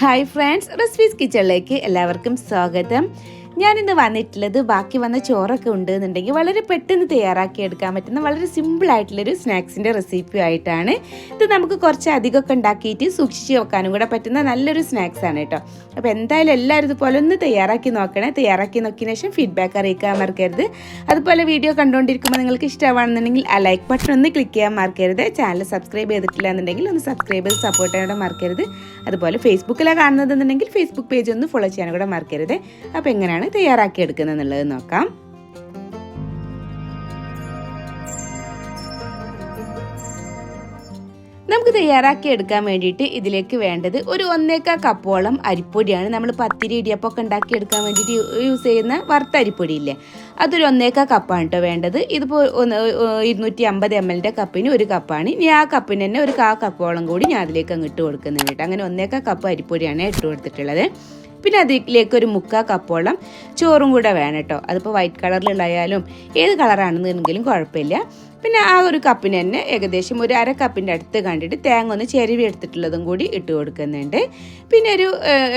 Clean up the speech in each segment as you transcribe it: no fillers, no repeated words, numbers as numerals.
Hi friends, recipes കിച്ചണിലേക്ക് എല്ലാവർക്കും സ്വാഗതം. ഞാനിന്ന് വന്നിട്ടുള്ളത് ബാക്കി വന്ന ചോറൊക്കെ ഉണ്ടെന്നുണ്ടെങ്കിൽ വളരെ പെട്ടെന്ന് തയ്യാറാക്കി എടുക്കാൻ പറ്റുന്ന വളരെ സിമ്പിളായിട്ടുള്ളൊരു സ്നാക്സിൻ്റെ റെസിപ്പി ആയിട്ടാണ്. ഇത് നമുക്ക് കുറച്ച് അധികമൊക്കെ ഉണ്ടാക്കിയിട്ട് സൂക്ഷിച്ച് വെക്കാനും കൂടെ പറ്റുന്ന നല്ലൊരു സ്നാക്സാണ് കേട്ടോ. അപ്പോൾ എന്തായാലും എല്ലാവരും ഇതുപോലെ ഒന്ന് തയ്യാറാക്കി നോക്കണേ. തയ്യാറാക്കി നോക്കിയതിന് ശേഷം ഫീഡ്ബാക്ക് അറിയിക്കാൻ മറക്കരുത്. അതുപോലെ വീഡിയോ കണ്ടുകൊണ്ടിരിക്കുമ്പോൾ നിങ്ങൾക്ക് ഇഷ്ടമാണെന്നുണ്ടെങ്കിൽ ആ ലൈക്ക് ബട്ടൺ ഒന്ന് ക്ലിക്ക് ചെയ്യാൻ മറക്കരുത്. ചാനൽ സബ്സ്ക്രൈബ് ചെയ്തിട്ടില്ല എന്നുണ്ടെങ്കിൽ ഒന്ന് സബ്സ്ക്രൈബ് ചെയ്ത് സപ്പോർട്ട് ചെയ്യാൻ മറക്കരുത്. അതുപോലെ ഫേസ്ബുക്കിലാണ് കാണുന്നതെന്നുണ്ടെങ്കിൽ ഫേസ്ബുക്ക് പേജ് ഒന്ന് ഫോളോ ചെയ്യാൻ കൂടെ മറക്കരുത്. അപ്പോൾ എങ്ങനെയാണ് തയ്യാറാക്കി എടുക്കുന്നത് എന്നുള്ളത് നോക്കാം. നമുക്ക് തയ്യാറാക്കി എടുക്കാൻ വേണ്ടിയിട്ട് ഇതിലേക്ക് വേണ്ടത് ഒരു 1/4 കപ്പോളം അരിപ്പൊടിയാണ്. നമ്മൾ പത്തിരി ഇടിയപ്പമൊക്കെ ഉണ്ടാക്കി എടുക്കാൻ വേണ്ടിയിട്ട് യൂസ് ചെയ്യുന്ന വറുത്ത അരിപ്പൊടിയില്ലേ, അതൊരു 1/4 കപ്പാണ് കേട്ടോ വേണ്ടത്. ഇതിപ്പോൾ 250 ml കപ്പിന് 1 കപ്പാണ്. ഇനി ആ കപ്പിന് തന്നെ ഒരു 1/4 കപ്പോളം കൂടി ഞാൻ അതിലേക്ക് അങ്ങ് ഇട്ട് കൊടുക്കുന്നുണ്ട് കേട്ടോ. അങ്ങനെ 1/4 കപ്പ് അരിപ്പൊടിയാണ് ഇട്ട് കൊടുത്തിട്ടുള്ളത്. പിന്നെ അതിലേക്ക് ഒരു 3/4 കപ്പോളം ചോറും കൂടെ വേണം കേട്ടോ. അതിപ്പോൾ വൈറ്റ് കളറിലുള്ളയാലും ഏത് കളറാണെന്നെങ്കിലും കുഴപ്പമില്ല. പിന്നെ ആ ഒരു കപ്പിന് തന്നെ ഏകദേശം ഒരു 1/2 കപ്പിൻ്റെ അടുത്ത് കണ്ടിട്ട് തേങ്ങ ഒന്ന് ചെരുവി എടുത്തിട്ടുള്ളതും കൂടി ഇട്ട് കൊടുക്കുന്നുണ്ട്. പിന്നെ ഒരു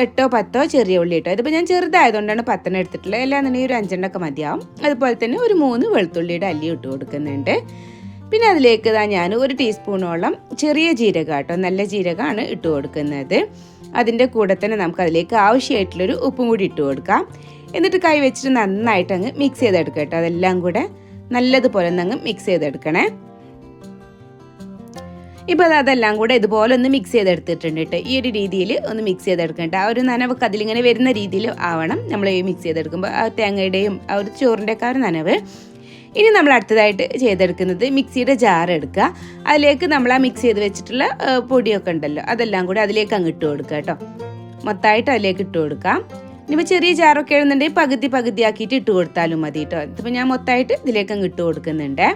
8-10 ചെറിയ ഉള്ളി ഇട്ടോ. ഇതിപ്പോൾ ഞാൻ ചെറുതായതുകൊണ്ടാണ് 10 എടുത്തിട്ടുള്ളത്. എല്ലാന്നുണ്ടെങ്കിൽ ഒരു 5 മതിയാവും. അതുപോലെ തന്നെ ഒരു 3 വെളുത്തുള്ളിയുടെ അല്ലി ഇട്ട് കൊടുക്കുന്നുണ്ട്. പിന്നെ അതിലേക്ക് ഞാൻ ഒരു ടീസ്പൂണോളം ചെറിയ ജീരകം കേട്ടോ, നല്ല ജീരകമാണ് ഇട്ട് കൊടുക്കുന്നത്. അതിൻ്റെ കൂടെ തന്നെ നമുക്ക് അതിലേക്ക് ആവശ്യമായിട്ടുള്ളൊരു ഉപ്പും കൂടി ഇട്ട് കൊടുക്കാം. എന്നിട്ട് കൈ വെച്ചിട്ട് നന്നായിട്ട് അങ്ങ് മിക്സ് ചെയ്തെടുക്കുക കേട്ടോ. അതെല്ലാം കൂടെ നല്ലതുപോലെ ഒന്ന് മിക്സ് ചെയ്തെടുക്കണേ. ഇപ്പോൾ അതെല്ലാം കൂടെ ഇതുപോലെ ഒന്ന് മിക്സ് ചെയ്തെടുത്തിട്ടുണ്ട് കേട്ടോ. ഈ ഒരു രീതിയിൽ ഒന്ന് മിക്സ് ചെയ്തെടുക്കട്ടെ. ആ ഒരു നനവൊക്കെ അതിലിങ്ങനെ വരുന്ന രീതിയിൽ ആവണം നമ്മൾ ഈ മിക്സ് ചെയ്തെടുക്കുമ്പോൾ. ആ തേങ്ങയുടെയും ആ ഒരു ചോറിൻ്റെയൊക്കെ ആ ഒരു നനവ്. ഇനി നമ്മൾ അടുത്തതായിട്ട് ചെയ്തെടുക്കുന്നത് മിക്സിയുടെ ജാർ എടുക്കുക. അതിലേക്ക് നമ്മൾ ആ മിക്സ് ചെയ്ത് വെച്ചിട്ടുള്ള പൊടിയൊക്കെ ഉണ്ടല്ലോ, അതെല്ലാം കൂടി അതിലേക്ക് അങ്ങ് ഇട്ട് കൊടുക്കുക കേട്ടോ. മൊത്തമായിട്ട് അതിലേക്ക് ഇട്ട് കൊടുക്കാം. ഇനിയിപ്പോൾ ചെറിയ ജാറൊക്കെ എഴുതുന്നുണ്ടെങ്കിൽ പകുതി ആക്കിയിട്ട് ഇട്ട് കൊടുത്താലും മതി കേട്ടോ. ഇതിപ്പോൾ ഞാൻ മൊത്തമായിട്ട് ഇതിലേക്ക് അങ്ങ് ഇട്ട് കൊടുക്കുന്നുണ്ട്.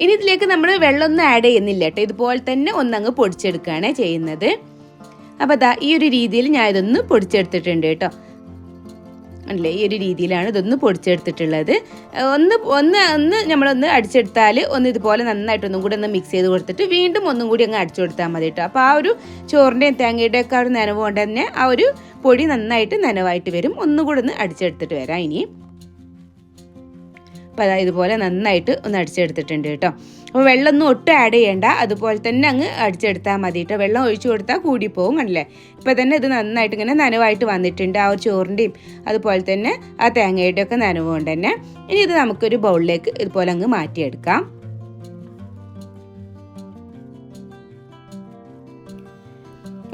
ഇനി ഇതിലേക്ക് നമ്മൾ വെള്ളമൊന്നും ആഡ് ചെയ്യുന്നില്ല കേട്ടോ. ഇതുപോലെ തന്നെ ഒന്നങ്ങ് പൊടിച്ചെടുക്കുകയാണ് ചെയ്യുന്നത്. അപ്പോൾ അതാ ഈ ഒരു രീതിയിൽ ഞാൻ ഇതൊന്ന് പൊടിച്ചെടുത്തിട്ടുണ്ട് കേട്ടോ. അല്ലേ, ഈ ഒരു രീതിയിലാണ് ഇതൊന്ന് പൊടിച്ചെടുത്തിട്ടുള്ളത്. ഒന്ന് നമ്മളൊന്ന് അടിച്ചെടുത്താൽ ഒന്ന് ഇതുപോലെ നന്നായിട്ടൊന്നും കൂടി ഒന്ന് മിക്സ് ചെയ്ത് കൊടുത്തിട്ട് വീണ്ടും ഒന്നും കൂടി അങ്ങ് അടിച്ചു കൊടുത്താൽ മതി കേട്ടോ. അപ്പോൾ ആ ഒരു ചോറിൻ്റെയും തേങ്ങയുടെയും ഒക്കെ ഒരു നനവ് കൊണ്ട് തന്നെ ആ ഒരു പൊടി നന്നായിട്ട് നനവായിട്ട് വരും. ഒന്നുകൂടി ഒന്ന് അടിച്ചെടുത്തിട്ട് വരാം ഇനി. അപ്പോൾ അതായത് ഇതുപോലെ നന്നായിട്ട് ഒന്ന് അടിച്ചെടുത്തിട്ടുണ്ട് കേട്ടോ. അപ്പോൾ വെള്ളമൊന്നും ഒട്ടും ആഡ് ചെയ്യേണ്ട, അതുപോലെ തന്നെ അങ്ങ് അടിച്ചെടുത്താൽ മതി കേട്ടോ. വെള്ളം ഒഴിച്ചു കൊടുത്താൽ കൂടിപ്പോവും. കണ്ടില്ലേ, ഇപ്പോൾ തന്നെ ഇത് നന്നായിട്ട് ഇങ്ങനെ നനവായിട്ട് വന്നിട്ടുണ്ട്. ആ ഒരു ചോറിൻ്റെയും അതുപോലെ തന്നെ ആ തേങ്ങയുടെ ഒക്കെ നനവ് കൊണ്ട് തന്നെ. ഇനി ഇത് നമുക്കൊരു ബൗളിലേക്ക് ഇതുപോലെ അങ്ങ് മാറ്റിയെടുക്കാം.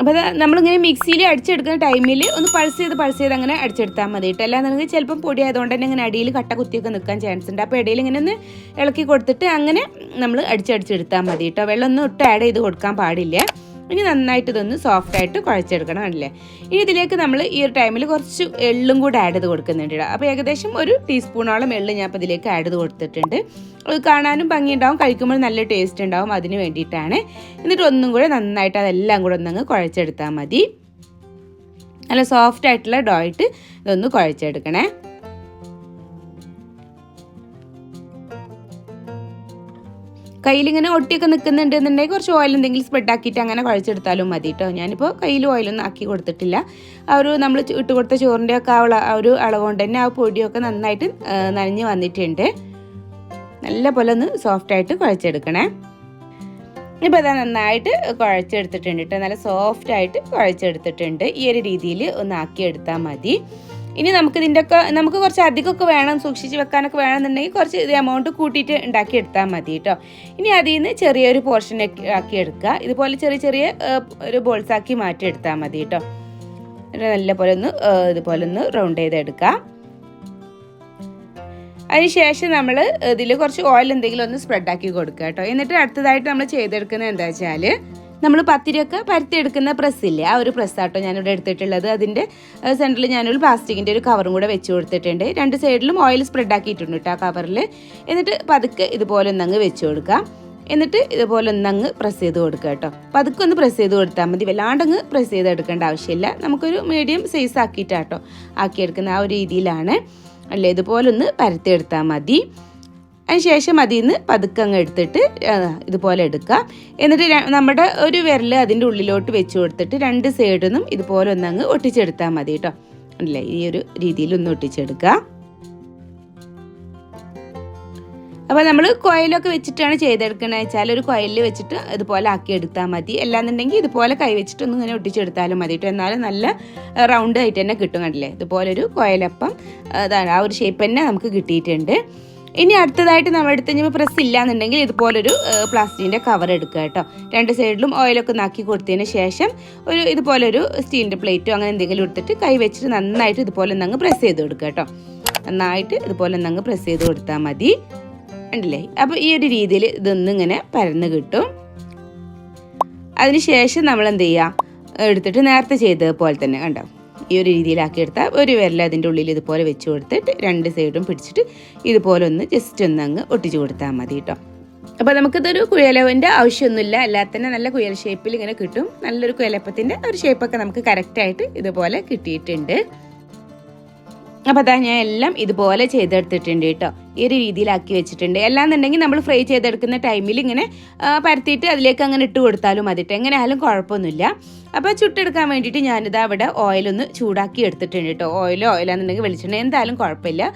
അപ്പോൾ നമ്മളിങ്ങനെ മിക്സിയിൽ അടിച്ചെടുക്കുന്ന ടൈമിൽ ഒന്ന് പൾസ് ചെയ്ത് അങ്ങനെ അടിച്ചെടുത്താൽ മതി കേട്ടോ. അല്ലാന്നുണ്ടെങ്കിൽ ചിലപ്പം പൊടി ആയതുകൊണ്ട് തന്നെ ഇങ്ങനെ അടിയിൽ കട്ട കുത്തിയൊക്കെ നിൽക്കാൻ ചാൻസ് ഉണ്ട്. അപ്പോൾ ഇടയിൽ ഇങ്ങനെ ഒന്ന് ഇളക്കി കൊടുത്തിട്ട് അങ്ങനെ നമ്മൾ അടിച്ചെടുത്താൽ മതി കേട്ടോ. വെള്ളമൊന്നും ഒട്ടും ആഡ് ചെയ്ത് കൊടുക്കാൻ പാടില്ല. ഇനി നന്നായിട്ട് ഇതൊന്ന് സോഫ്റ്റായിട്ട് കുഴച്ചെടുക്കണം അല്ലേ. ഇനി ഇതിലേക്ക് നമ്മൾ ഈ ഒരു ടൈമിൽ കുറച്ച് എള്ളും കൂടെ ആഡ് ചെയ്ത് കൊടുക്കുന്നുണ്ട്. അപ്പോൾ ഏകദേശം ഒരു ടീസ്പൂണോളം എള്ള് ഞാൻ അപ്പോൾ ഇതിലേക്ക് ആഡ് ചെയ്ത് കൊടുത്തിട്ടുണ്ട്. അത് കാണാനും ഭംഗിയുണ്ടാവും, കഴിക്കുമ്പോൾ നല്ല ടേസ്റ്റ് ഉണ്ടാവും, അതിന് വേണ്ടിയിട്ടാണ്. എന്നിട്ട് ഒന്നും കൂടെ നന്നായിട്ട് അതെല്ലാം കൂടെ ഒന്നങ്ങ് കുഴച്ചെടുത്താൽ മതി. നല്ല സോഫ്റ്റ് ആയിട്ടുള്ള ഡോ ആയിട്ട് ഇതൊന്ന് കുഴച്ചെടുക്കണേ. കയ്യിലിങ്ങനെ ഒട്ടിയൊക്കെ നിൽക്കുന്നുണ്ടെന്നുണ്ടെങ്കിൽ കുറച്ച് ഓയിൽ എന്തെങ്കിലും സ്പ്രെഡ് ആക്കിയിട്ട് അങ്ങനെ കുഴച്ചെടുത്താലും മതി കേട്ടോ. ഞാനിപ്പോൾ കയ്യിൽ ഓയിലൊന്നും ആക്കി കൊടുത്തിട്ടില്ല. ആ ഒരു നമ്മൾ ഇട്ട് കൊടുത്ത ചോറിൻ്റെ ഒക്കെ ആ ഒരു അളവ് കൊണ്ട് തന്നെ ആ പൊടിയൊക്കെ നന്നായിട്ട് നനഞ്ഞ് വന്നിട്ടുണ്ട്. നല്ല പോലെ ഒന്ന് സോഫ്റ്റായിട്ട് കുഴച്ചെടുക്കണേ. ഇപ്പോൾ അതാ നന്നായിട്ട് കുഴച്ചെടുത്തിട്ടുണ്ട് കേട്ടോ. നല്ല സോഫ്റ്റായിട്ട് കുഴച്ചെടുത്തിട്ടുണ്ട്. ഈ ഒരു രീതിയിൽ ഒന്ന് ആക്കിയെടുത്താൽ മതി. ഇനി നമുക്ക് കുറച്ച് അധികമൊക്കെ വേണം, സൂക്ഷിച്ച് വെക്കാനൊക്കെ വേണമെന്നുണ്ടെങ്കിൽ കുറച്ച് ഇത് എമൗണ്ട് കൂട്ടിയിട്ട് ഉണ്ടാക്കിയെടുത്താൽ മതി കേട്ടോ. ഇനി അതിൽ നിന്ന് ചെറിയൊരു പോർഷൻ ആക്കി എടുക്കുക. ഇതുപോലെ ചെറിയ ഒരു ബോൾസാക്കി മാറ്റിയെടുത്താൽ മതി കേട്ടോ. നല്ല പോലെ ഇതുപോലെ ഒന്ന് റൗണ്ട് ചെയ്തെടുക്കാം. അതിനുശേഷം നമ്മൾ ഇതിൽ കുറച്ച് ഓയിൽ എന്തെങ്കിലും ഒന്ന് സ്പ്രെഡാക്കി കൊടുക്കുക കേട്ടോ. എന്നിട്ട് അടുത്തതായിട്ട് നമ്മൾ ചെയ്തെടുക്കുന്നത് എന്താ വെച്ചാൽ, നമ്മൾ പത്തിരിയൊക്കെ പരത്തിയെടുക്കുന്ന പ്രസ്സില്ലേ, ആ ഒരു പ്രസ്സാട്ടോ ഞാനിവിടെ എടുത്തിട്ടുള്ളത്. അതിൻ്റെ സെൻറ്ററിൽ ഞാനൊരു പ്ലാസ്റ്റിക്കിൻ്റെ ഒരു കവറും കൂടെ വെച്ച് കൊടുത്തിട്ടുണ്ട്. 2 സൈഡിലും ഓയിൽ സ്പ്രെഡ് ആക്കിയിട്ടുണ്ട് കേട്ടോ ആ കവറിൽ. എന്നിട്ട് പതുക്കെ ഇതുപോലെ ഒന്നങ്ങ് വെച്ച് കൊടുക്കാം. എന്നിട്ട് ഇതുപോലെ ഒന്നങ്ങ് പ്രസ് ചെയ്ത് കൊടുക്കുക കേട്ടോ. പതുക്കെ ഒന്ന് പ്രസ് ചെയ്ത് കൊടുത്താൽ മതി, വല്ലാണ്ടങ്ങ് പ്രസ് ചെയ്തെടുക്കേണ്ട ആവശ്യമില്ല. നമുക്കൊരു മീഡിയം സൈസ് ആക്കിയിട്ടാട്ടോ ആക്കിയെടുക്കുന്ന ആ ഒരു രീതിയിലാണ് അല്ലേ. ഇതുപോലെ ഒന്ന് പരത്തിയെടുത്താൽ മതി. അതിന് ശേഷം അതിൽ നിന്ന് പതുക്കെ അങ്ങ് എടുത്തിട്ട് ഇതുപോലെ എടുക്കുക. എന്നിട്ട് നമ്മുടെ ഒരു വിരൽ അതിൻ്റെ ഉള്ളിലോട്ട് വെച്ച് കൊടുത്തിട്ട് രണ്ട് സൈഡിൽ നിന്നും ഇതുപോലെ ഒന്നങ്ങ് ഒട്ടിച്ചെടുത്താൽ മതി കേട്ടോ. അല്ലേ, ഈ ഒരു രീതിയിൽ ഒന്ന് ഒട്ടിച്ചെടുക്കുക. അപ്പോൾ നമ്മൾ കോയിലൊക്കെ വെച്ചിട്ടാണ് ചെയ്തെടുക്കണമെന്ന് വെച്ചാൽ ഒരു കോയിലിൽ വെച്ചിട്ട് ഇതുപോലെ ആക്കി എടുത്താൽ മതി. അല്ലാന്നുണ്ടെങ്കിൽ ഇതുപോലെ കൈ വെച്ചിട്ട് ഒന്ന് ഇങ്ങനെ ഒട്ടിച്ചെടുത്താലും മതി കേട്ടോ. എന്നാലും നല്ല റൗണ്ട് ആയിട്ട് തന്നെ കിട്ടും. കണ്ടില്ലേ, ഇതുപോലൊരു കോയിലപ്പം അതാണ് ആ ഒരു ഷേപ്പ് തന്നെ നമുക്ക് കിട്ടിയിട്ടുണ്ട്. ഇനി അടുത്തതായിട്ട് നമ്മുടെ അടുത്ത് ഇനി പ്രസ് ഇല്ലാന്നുണ്ടെങ്കിൽ ഇതുപോലൊരു പ്ലാസ്റ്റിക്കിൻ്റെ കവർ എടുക്കുക കേട്ടോ. രണ്ട് സൈഡിലും ഓയിലൊക്കെ നാക്കി കൊടുത്തതിന് ശേഷം ഇതുപോലൊരു സ്റ്റീലിൻ്റെ പ്ലേറ്റോ അങ്ങനെ എന്തെങ്കിലും എടുത്തിട്ട് കൈ വെച്ചിട്ട് നന്നായിട്ട് ഇതുപോലെ ഒന്നങ്ങ് പ്രസ് ചെയ്ത് കൊടുക്കുക കേട്ടോ. നന്നായിട്ട് ഇതുപോലെ ഒന്നങ്ങ് പ്രസ് ചെയ്ത് കൊടുത്താൽ മതി. ഉണ്ടല്ലേ, അപ്പോൾ ഈ ഒരു രീതിയിൽ ഇതൊന്നിങ്ങനെ പരന്ന് കിട്ടും. അതിനുശേഷം നമ്മൾ എന്ത് ചെയ്യുക, എടുത്തിട്ട് നേരത്തെ ചെയ്തതുപോലെ തന്നെ കണ്ടോ ഈ ഒരു രീതിയിലാക്കി എടുത്താൽ ഒരു വിരൽ അതിൻ്റെ ഉള്ളിൽ ഇതുപോലെ വെച്ച് കൊടുത്തിട്ട് രണ്ട് സൈഡും പിടിച്ചിട്ട് ഇതുപോലെ ഒന്ന് ജസ്റ്റ് ഒന്നങ്ങ് ഒട്ടിച്ച് കൊടുത്താൽ മതി കേട്ടോ. അപ്പോൾ നമുക്കിതൊരു കുഴലവൻ്റെ ആവശ്യമൊന്നുമില്ല, അല്ലാതെ തന്നെ നല്ല കുഴൽ ഷേപ്പിൽ ഇങ്ങനെ കിട്ടും. നല്ലൊരു കുഴലപ്പത്തിൻ്റെ ഒരു ഷേപ്പൊക്കെ നമുക്ക് കറക്റ്റായിട്ട് ഇതുപോലെ കിട്ടിയിട്ടുണ്ട്. അപ്പോൾ അതാ ഞാൻ എല്ലാം ഇതുപോലെ ചെയ്തെടുത്തിട്ടുണ്ട് കേട്ടോ. ഈ ഒരു രീതിയിലാക്കി വെച്ചിട്ടുണ്ട്. അല്ലാന്നുണ്ടെങ്കിൽ നമ്മൾ ഫ്രൈ ചെയ്തെടുക്കുന്ന ടൈമിൽ ഇങ്ങനെ പരത്തിയിട്ട് അതിലേക്ക് അങ്ങനെ ഇട്ട് കൊടുത്താലും മതിട്ട്, എങ്ങനെയായാലും കുഴപ്പമൊന്നുമില്ല. അപ്പോൾ ചുട്ടെടുക്കാൻ വേണ്ടിയിട്ട് ഞാനിത് അവിടെ ഓയിലൊന്ന് ചൂടാക്കി എടുത്തിട്ടുണ്ട് കേട്ടോ. ഓയിലാന്നുണ്ടെങ്കിൽ വെളിച്ചെണ്ണ എന്തായാലും കുഴപ്പമില്ല.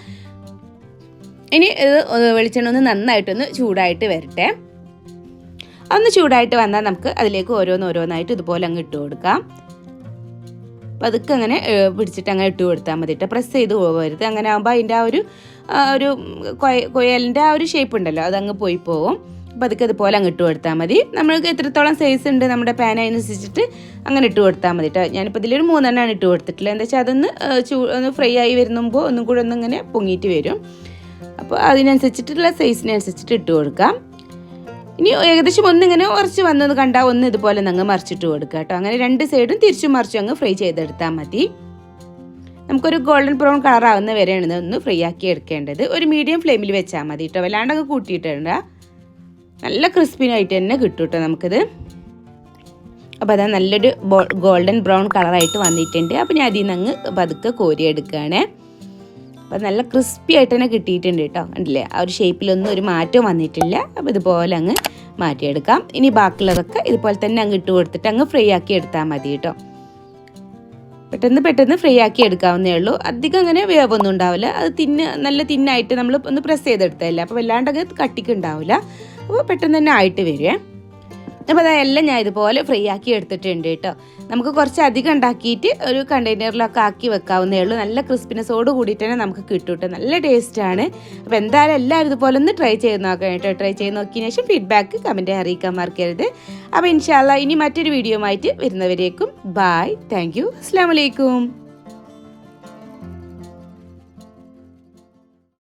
ഇനി ഇത് വെളിച്ചെണ്ണ ഒന്ന് നന്നായിട്ടൊന്ന് ചൂടായിട്ട് വരട്ടെ. ഒന്ന് ചൂടായിട്ട് വന്നാൽ നമുക്ക് അതിലേക്ക് ഓരോന്നായിട്ട് ഇതുപോലെ അങ്ങ് ഇട്ട് കൊടുക്കാം. അപ്പോൾ അതൊക്കെ അങ്ങനെ പിടിച്ചിട്ട് അങ്ങനെ ഇട്ട് കൊടുത്താൽ മതി കേട്ടോ. പ്രസ് ചെയ്ത് പോകരുത്. അങ്ങനെ ആകുമ്പോൾ അതിൻ്റെ ആ ഒരു കൊയലിൻ്റെ ആ ഒരു ഷേപ്പ് ഉണ്ടല്ലോ അതങ്ങ് പോയി പോകും. അപ്പോൾ അതൊക്കെ അതുപോലെ അങ്ങ് ഇട്ട് കൊടുത്താൽ മതി. നമ്മൾക്ക് എത്രത്തോളം സൈസ് ഉണ്ട് നമ്മുടെ പാൻ അതിനനുസരിച്ചിട്ട് അങ്ങനെ ഇട്ട് കൊടുത്താൽ മതി കേട്ടോ. ഞാനിപ്പോൾ ഇതിലൊരു 3 ഇട്ട് കൊടുത്തിട്ടില്ല. എന്താ വെച്ചാൽ അതൊന്ന് ഒന്ന് ഫ്രൈ ആയി വരുമ്പോൾ ഒന്നും കൂടെ ഒന്നിങ്ങനെ പൊങ്ങിയിട്ട് വരും. അപ്പോൾ അതിനനുസരിച്ചിട്ടുള്ള സൈസിനനുസരിച്ചിട്ട് ഇട്ട് കൊടുക്കാം. ഇനി ഏകദേശം ഒന്നിങ്ങനെ ഉറച്ച് വന്നത് കണ്ടാൽ ഒന്ന് ഇതുപോലെ അങ്ങ് മറിച്ചിട്ട് കൊടുക്കുക കേട്ടോ. അങ്ങനെ രണ്ട് സൈഡും തിരിച്ചും മറിച്ചും അങ്ങ് ഫ്രൈ ചെയ്തെടുത്താൽ മതി. നമുക്കൊരു ഗോൾഡൻ ബ്രൗൺ കളർ ആവുന്ന വരെയാണ് ഒന്ന് ഫ്രൈ ആക്കി എടുക്കേണ്ടത്. ഒരു മീഡിയം ഫ്ലെയിമിൽ വെച്ചാൽ മതി കേട്ടോ. വല്ലാണ്ടങ്ങ് കൂട്ടിയിട്ടുണ്ട്. നല്ല ക്രിസ്പിനായിട്ട് തന്നെ കിട്ടും കേട്ടോ നമുക്കിത്. അപ്പോൾ അതാ നല്ലൊരു ഗോൾഡൻ ബ്രൗൺ കളറായിട്ട് വന്നിട്ടുണ്ട്. അപ്പോൾ ഞാൻ അതിൽ നിന്ന് അങ്ങ് പതുക്കെ കോരിയെടുക്കുകയാണ്. അപ്പോൾ നല്ല ക്രിസ്പി ആയിട്ട് തന്നെ കിട്ടിയിട്ടുണ്ട് കേട്ടോ. കണ്ടില്ലേ, ആ ഒരു ഷേപ്പിലൊന്നും ഒരു മാറ്റവും വന്നിട്ടില്ല. അപ്പോൾ ഇതുപോലെ അങ്ങ് മാറ്റിയെടുക്കാം. ഇനി ബാക്കിയുള്ളതൊക്കെ ഇതുപോലെ തന്നെ അങ്ങ് ഇട്ട് കൊടുത്തിട്ട് അങ്ങ് ഫ്രൈ ആക്കി എടുത്താൽ മതി കേട്ടോ. പെട്ടെന്ന് ഫ്രൈ ആക്കി എടുക്കാവുന്നേ ഉള്ളൂ. അധികം അങ്ങനെ വേവൊന്നും ഉണ്ടാവില്ല. അത് നല്ല തിന്നായിട്ട് നമ്മൾ ഒന്ന് പ്രസ് ചെയ്തെടുത്തതല്ല, അപ്പോൾ വല്ലാണ്ടങ്ങ് കട്ടിക്ക് ഉണ്ടാവില്ല. അപ്പോൾ പെട്ടെന്ന് തന്നെ ആയിട്ട് വരുവേ. അപ്പോൾ അതെല്ലാം ഞാൻ ഇതുപോലെ ഫ്രൈ ആക്കി എടുത്തിട്ടുണ്ട് കേട്ടോ. നമുക്ക് കുറച്ച് അധികം ഉണ്ടാക്കിയിട്ട് ഒരു കണ്ടെയ്നറിലൊക്കെ ആക്കി വെക്കാവുന്നേ ഉള്ളൂ. നല്ല ക്രിസ്പിനെസ്സോട് കൂടിയിട്ട് തന്നെ നമുക്ക് കിട്ടും കേട്ടോ. നല്ല ടേസ്റ്റാണ്. അപ്പോൾ എന്തായാലും എല്ലാവരും ഇതുപോലെ ഒന്ന് ട്രൈ ചെയ്ത് നോക്കാം കേട്ടോ. ട്രൈ ചെയ്ത് നോക്കിയതിന് ശേഷം ഫീഡ്ബാക്ക് കമൻറ്റ് അറിയിക്കാൻ മറക്കരുത്. അപ്പോൾ ഇൻഷാ അല്ലാഹ് ഇനി മറ്റൊരു വീഡിയോ ആയിട്ട് വരുന്നവരേക്കും ബായ്, താങ്ക് യു, അസ്സലാമു അലൈക്കും.